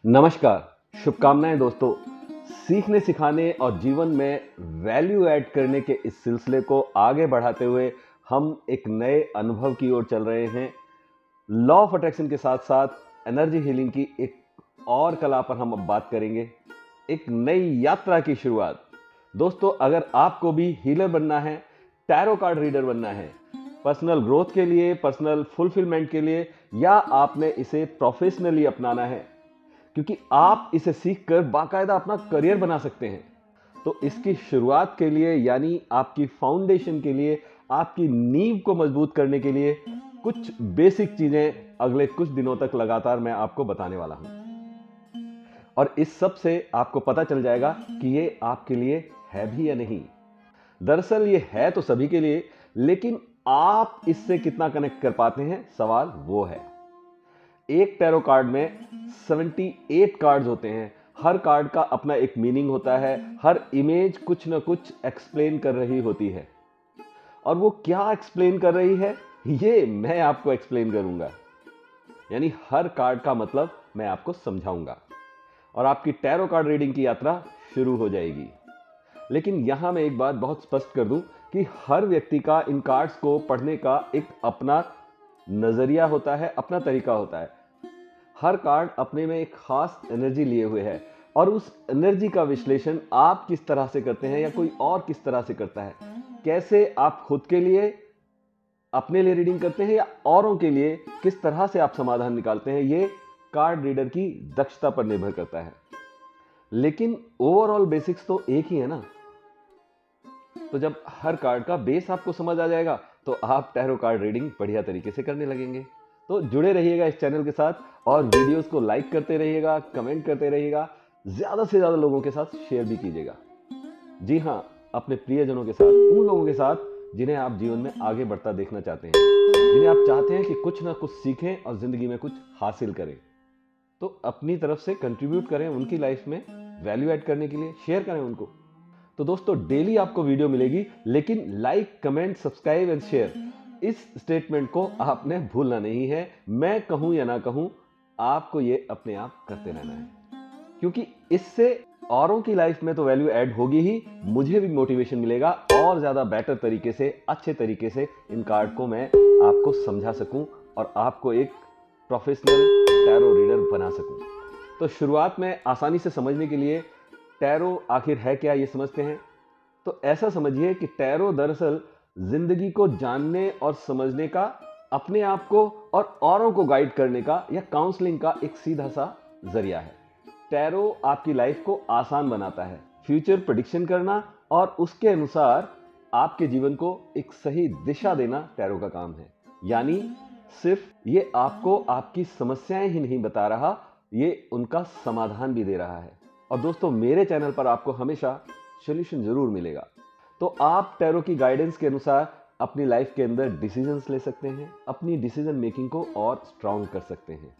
नमस्कार, शुभकामनाएं दोस्तों। सीखने सिखाने और जीवन में वैल्यू ऐड करने के इस सिलसिले को आगे बढ़ाते हुए हम एक नए अनुभव की ओर चल रहे हैं। लॉ ऑफ अट्रैक्शन के साथ साथ एनर्जी हीलिंग की एक और कला पर हम अब बात करेंगे, एक नई यात्रा की शुरुआत। दोस्तों, अगर आपको भी हीलर बनना है, टैरो कार्ड रीडर बनना है, पर्सनल ग्रोथ के लिए, पर्सनल फुलफिलमेंट के लिए, या आपने इसे प्रोफेशनली अपनाना है क्योंकि आप इसे सीखकर बाकायदा अपना करियर बना सकते हैं, तो इसकी शुरुआत के लिए यानी आपकी फाउंडेशन के लिए, आपकी नींव को मजबूत करने के लिए कुछ बेसिक चीजें अगले कुछ दिनों तक लगातार मैं आपको बताने वाला हूं। और इस सब से आपको पता चल जाएगा कि ये आपके लिए है भी या नहीं। दरअसल ये है तो सभी के लिए, लेकिन आप इससे कितना कनेक्ट कर पाते हैं, सवाल वो है। एक टैरो कार्ड में 78 कार्ड्स होते हैं। हर कार्ड का अपना एक मीनिंग होता है, हर इमेज कुछ ना कुछ एक्सप्लेन कर रही होती है। और वो क्या एक्सप्लेन कर रही है, ये मैं आपको एक्सप्लेन करूंगा। यानी हर कार्ड का मतलब मैं आपको समझाऊंगा और आपकी टैरो कार्ड रीडिंग की यात्रा शुरू हो जाएगी। लेकिन यहां मैं एक बात बहुत स्पष्ट कर दूं कि हर व्यक्ति का इन कार्ड्स को पढ़ने का एक अपना नजरिया होता है, अपना तरीका होता है। हर कार्ड अपने में एक खास एनर्जी लिए हुए है और उस एनर्जी का विश्लेषण आप किस तरह से करते हैं या कोई और किस तरह से करता है, कैसे आप खुद के लिए, अपने लिए रीडिंग करते हैं या औरों के लिए किस तरह से आप समाधान निकालते हैं, ये कार्ड रीडर की दक्षता पर निर्भर करता है। लेकिन ओवरऑल बेसिक्स तो एक ही है ना। तो जब हर कार्ड का बेस आपको समझ आ जाएगा तो आप टैरो कार्ड रीडिंग बढ़िया तरीके से करने लगेंगे। तो जुड़े रहिएगा इस चैनल के साथ और वीडियोस को लाइक करते रहिएगा, कमेंट करते रहिएगा, ज्यादा से ज्यादा लोगों के साथ शेयर भी कीजिएगा। जी हाँ, अपने प्रियजनों के साथ, उन लोगों के साथ जिन्हें आप जीवन में आगे बढ़ता देखना चाहते हैं, जिन्हें आप चाहते हैं कि कुछ ना कुछ सीखें और जिंदगी में कुछ हासिल करें। तो अपनी तरफ से कंट्रीब्यूट करें उनकी लाइफ में, वैल्यू ऐड करने के लिए शेयर करें उनको। तो दोस्तों, डेली आपको वीडियो मिलेगी, लेकिन like, comment, subscribe and share, इस स्टेटमेंट को आपने भूलना नहीं है। मैं कहूं या ना कहूं, आपको ये अपने आप करते रहना है, क्योंकि इससे औरों की लाइफ में तो वैल्यू ऐड होगी ही, मुझे भी मोटिवेशन मिलेगा और ज्यादा बेटर तरीके से, अच्छे तरीके से इन कार्ड को मैं आपको समझा सकूं और आपको एक प्रोफेशनल टैरो रीडर बना सकूं। तो शुरुआत में आसानी से समझने के लिए टैरो आखिर है क्या, ये समझते हैं। तो ऐसा समझिए कि टैरो दरअसल जिंदगी को जानने और समझने का, अपने आप को और औरों को गाइड करने का या काउंसलिंग का एक सीधा सा जरिया है। टैरो आपकी लाइफ को आसान बनाता है। फ्यूचर प्रेडिक्शन करना और उसके अनुसार आपके जीवन को एक सही दिशा देना टैरो का काम है। यानी सिर्फ ये आपको आपकी समस्याएं ही नहीं बता रहा, ये उनका समाधान भी दे रहा है। और दोस्तों, मेरे चैनल पर आपको हमेशा सॉल्यूशन जरूर मिलेगा। तो आप टैरो की गाइडेंस के अनुसार अपनी लाइफ के अंदर डिसीजंस ले सकते हैं, अपनी डिसीजन मेकिंग को और स्ट्रांग कर सकते हैं।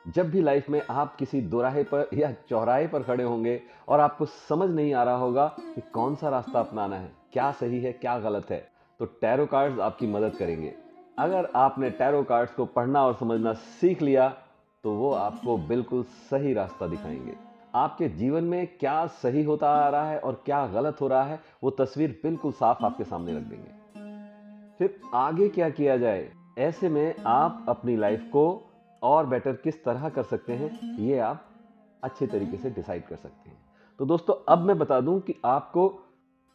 जब भी लाइफ में आप किसी दोराहे पर या चौराहे पर खड़े होंगे और आपको समझ नहीं आ रहा होगा कि कौन सा रास्ता अपनाना है, क्या सही है, क्या गलत है, तो टैरो कार्ड्स आपकी मदद करेंगे। अगर आपने टैरो कार्ड्स को पढ़ना और समझना सीख लिया तो वो आपको बिल्कुल सही रास्ता दिखाएंगे। आपके जीवन में क्या सही होता आ रहा है और क्या गलत हो रहा है, वो तस्वीर बिल्कुल साफ आपके सामने रख देंगे। फिर आगे क्या किया जाए, ऐसे में आप अपनी लाइफ को और बेटर किस तरह कर सकते हैं, ये आप अच्छे तरीके से डिसाइड कर सकते हैं। तो दोस्तों, अब मैं बता दूं कि आपको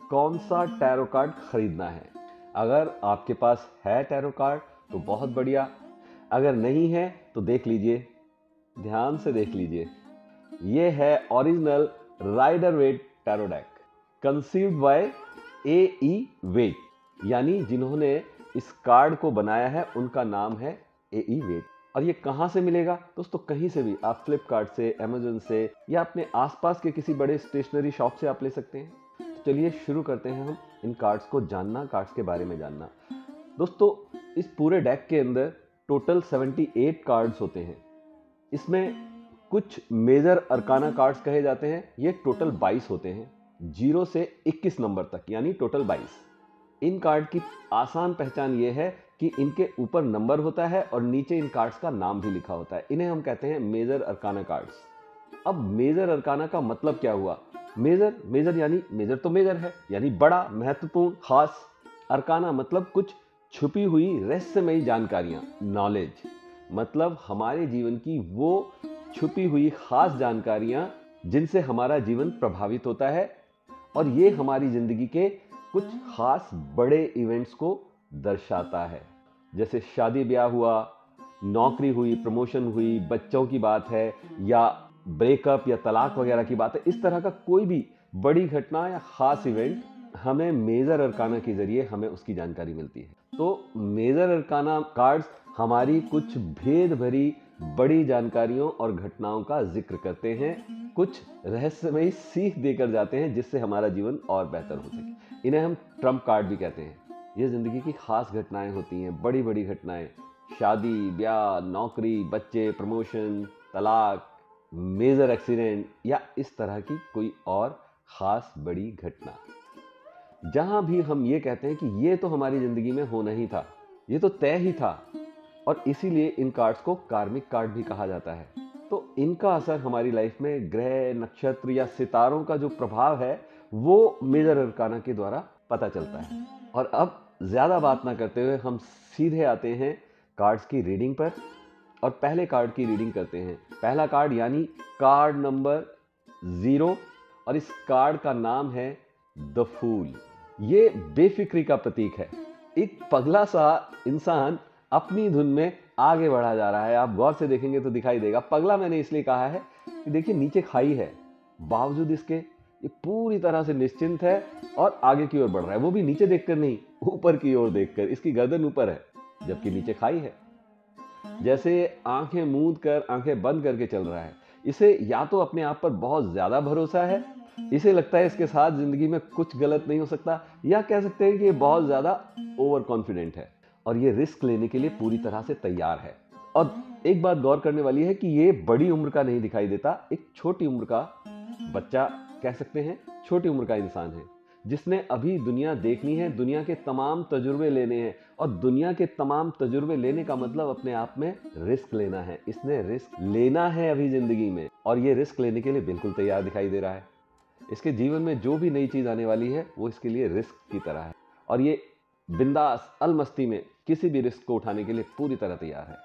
कौन सा टैरो कार्ड खरीदना है। अगर आपके पास है टैरो कार्ड तो बहुत बढ़िया, अगर नहीं है तो देख लीजिए, ध्यान से देख लीजिए। ये है original Rider Waite tarot deck, conceived by A Waite. यानी जिन्होंने इस कार्ड को बनाया है उनका नाम है ए वेट। और ये कहां से मिलेगा दोस्तों? कहीं से भी, आप फ्लिपकार्ट से, अमेजन से या अपने आसपास के किसी बड़े स्टेशनरी शॉप से आप ले सकते हैं। तो चलिए शुरू करते हैं हम इन कार्ड्स को जानना, कार्ड्स के बारे में जानना। दोस्तों, इस पूरे डेक के अंदर टोटल 78 कार्ड्स होते हैं। इसमें कुछ मेजर अरकाना कार्ड्स कहे जाते हैं, ये टोटल 22 होते हैं, 0 से 21 नंबर तक, यानी टोटल 22। इन कार्ड की आसान पहचान ये है कि इनके ऊपर नंबर होता है और नीचे इन कार्ड्स का नाम भी लिखा होता है। इन्हें हम कहते हैं मेजर अरकाना कार्ड्स। अब मेजर अरकाना का मतलब क्या हुआ? मेजर मेजर यानी मेजर तो मेजर है, यानी बड़ा, महत्वपूर्ण, खास। अरकाना मतलब कुछ छुपी हुई रहस्यमयी जानकारियां, नॉलेज। मतलब हमारे जीवन की वो छुपी हुई खास जानकारियां जिनसे हमारा जीवन प्रभावित होता है, और ये हमारी जिंदगी के कुछ खास बड़े इवेंट्स को दर्शाता है। जैसे शादी ब्याह हुआ, नौकरी हुई, प्रमोशन हुई, बच्चों की बात है, या ब्रेकअप या तलाक वगैरह की बात है। इस तरह का कोई भी बड़ी घटना या खास इवेंट, हमें मेजर अरकाना के जरिए हमें उसकी जानकारी मिलती है। तो मेजर अरकाना कार्ड्स हमारी कुछ भेद भरी बड़ी जानकारियों और घटनाओं का जिक्र करते हैं, कुछ रहस्यमयी सीख देकर जाते हैं जिससे हमारा जीवन और बेहतर हो सके। इन्हें हम ट्रम्प कार्ड भी कहते हैं। ये जिंदगी की खास घटनाएं होती हैं, बड़ी बड़ी घटनाएं, शादी ब्याह, नौकरी, बच्चे, प्रमोशन, तलाक, मेजर एक्सीडेंट, या इस तरह की कोई और खास बड़ी घटना, जहां भी हम ये कहते हैं कि ये तो हमारी जिंदगी में होना ही था, ये तो तय ही था, और इसीलिए इन कार्ड्स को कार्मिक कार्ड भी कहा जाता है। तो इनका असर हमारी लाइफ में ग्रह, नक्षत्र या सितारों का जो प्रभाव है वो मेजर अरकाना के द्वारा पता चलता है। और अब ज्यादा बात ना करते हुए हम सीधे आते हैं कार्ड्स की रीडिंग पर, और पहले कार्ड की रीडिंग करते हैं। पहला कार्ड यानी कार्ड नंबर 0, और इस कार्ड का नाम है द फूल। ये बेफिक्री का प्रतीक है। एक पगला सा इंसान अपनी धुन में आगे बढ़ा जा रहा है। आप गौर से देखेंगे तो दिखाई देगा। पगला मैंने इसलिए कहा है कि देखिए नीचे खाई है, बावजूद इसके ये पूरी तरह से निश्चिंत है और आगे की ओर बढ़ रहा है। वो भी नीचे देखकर नहीं, ऊपर की ओर देखकर। इसकी गर्दन ऊपर है जबकि नीचे खाई है। जैसे आंखें मूंद कर, आंखें बंद करके चल रहा है। इसे या तो अपने आप पर बहुत ज्यादा भरोसा है, इसे लगता है इसके साथ जिंदगी में कुछ गलत नहीं हो सकता, या कह सकते हैं कि ये बहुत ज्यादा ओवर कॉन्फिडेंट है और ये रिस्क लेने के लिए पूरी तरह से तैयार है। और एक बात गौर करने वाली है कि ये बड़ी उम्र का नहीं दिखाई देता, एक छोटी उम्र का बच्चा कह सकते हैं, छोटी उम्र का इंसान है जिसने अभी दुनिया देखनी है, दुनिया के तमाम तजुर्बे लेने हैं। और दुनिया के तमाम तजुर्बे लेने का मतलब अपने आप में रिस्क लेना है। इसने रिस्क लेना है अभी जिंदगी में, और ये रिस्क लेने के लिए बिल्कुल तैयार दिखाई दे रहा है। इसके जीवन में जो भी नई चीज आने वाली है वो इसके लिए रिस्क की तरह है, और ये बिंदास अलमस्ती में किसी भी रिस्क को उठाने के लिए पूरी तरह तैयार है।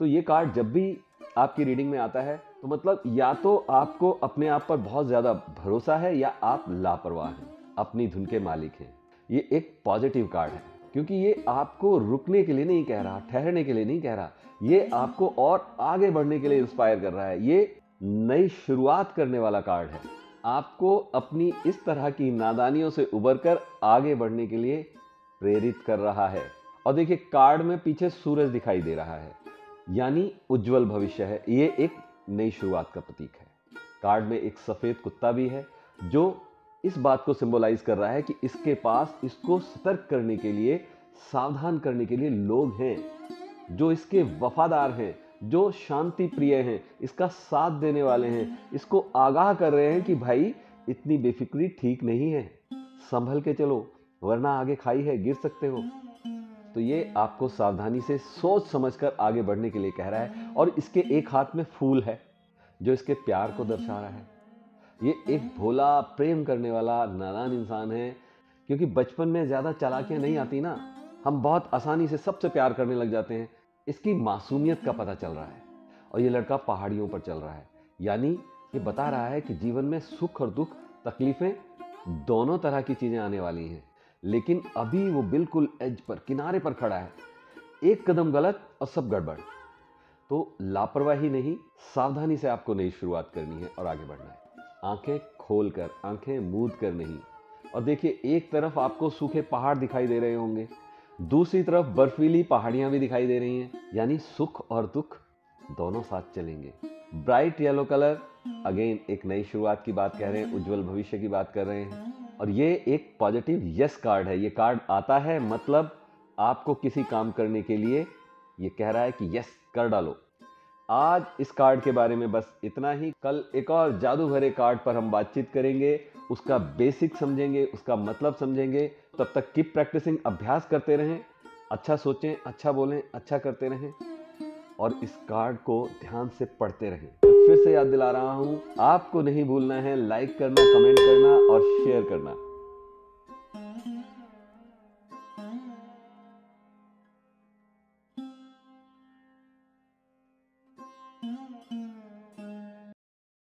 तो ये कार्ड जब भी आपकी रीडिंग में आता है तो मतलब या तो आपको अपने आप पर बहुत ज्यादा भरोसा है, या आप लापरवाह हैं, अपनी धुन के मालिक हैं। ये एक पॉजिटिव कार्ड है क्योंकि ये आपको रुकने के लिए नहीं कह रहा, ठहरने के लिए नहीं कह रहा, ये आपको और आगे बढ़ने के लिए इंस्पायर कर रहा है। ये नई शुरुआत करने वाला कार्ड है, आपको अपनी इस तरह की नादानियों से उबरकर आगे बढ़ने के लिए प्रेरित कर रहा है। और देखिए कार्ड में पीछे सूरज दिखाई दे रहा है, यानी उज्जवल भविष्य है। ये एक नई शुरुआत का प्रतीक है। कार्ड में एक सफेद कुत्ता भी है जो इस बात को सिंबलाइज कर रहा है कि इसके पास इसको सतर्क करने के लिए, सावधान करने के लिए लोग हैं जो इसके वफादार हैं, जो शांति प्रिय हैं, इसका साथ देने वाले हैं, इसको आगाह कर रहे हैं कि भाई इतनी बेफिक्री ठीक नहीं है, संभल के चलो वरना आगे खाई है, गिर सकते हो। तो ये आपको सावधानी से सोच समझकर आगे बढ़ने के लिए कह रहा है। और इसके एक हाथ में फूल है जो इसके प्यार को दर्शा रहा है। ये एक भोला, प्रेम करने वाला नादान इंसान है, क्योंकि बचपन में ज्यादा चालाकियां नहीं आती ना, हम बहुत आसानी से सबसे प्यार करने लग जाते हैं। इसकी मासूमियत का पता चल रहा है। और ये लड़का पहाड़ियों पर चल रहा है, यानी ये बता रहा है कि जीवन में सुख और दुख, तकलीफें, दोनों तरह की चीजें आने वाली हैं, लेकिन अभी वो बिल्कुल एज पर, किनारे पर खड़ा है। एक कदम गलत और सब गड़बड़। तो लापरवाही नहीं, सावधानी से आपको नई शुरुआत करनी है और आगे बढ़ना है। आंखें खोलकर, आंखें मूंद कर नहीं। और देखिए एक तरफ आपको सूखे पहाड़ दिखाई दे रहे होंगे, दूसरी तरफ बर्फीली पहाड़ियां भी दिखाई दे रही हैं, यानी सुख और दुख दोनों साथ चलेंगे। ब्राइट येलो कलर, अगेन एक नई शुरुआत की बात कह रहे हैं, उज्जवल भविष्य की बात कर रहे हैं। और ये एक पॉजिटिव यस कार्ड है। ये कार्ड आता है मतलब आपको किसी काम करने के लिए ये कह रहा है कि यस कर डालो। आज इस कार्ड के बारे में बस इतना ही। कल एक और जादू भरे कार्ड पर हम बातचीत करेंगे, उसका बेसिक समझेंगे, उसका मतलब समझेंगे। तब तक कीप प्रैक्टिसिंग, अभ्यास करते रहें, अच्छा सोचें, अच्छा बोलें, अच्छा करते रहें और इस कार्ड को ध्यान से पढ़ते रहें। फिर से याद दिला रहा हूं, आपको नहीं भूलना है लाइक करना, कमेंट करना और शेयर करना।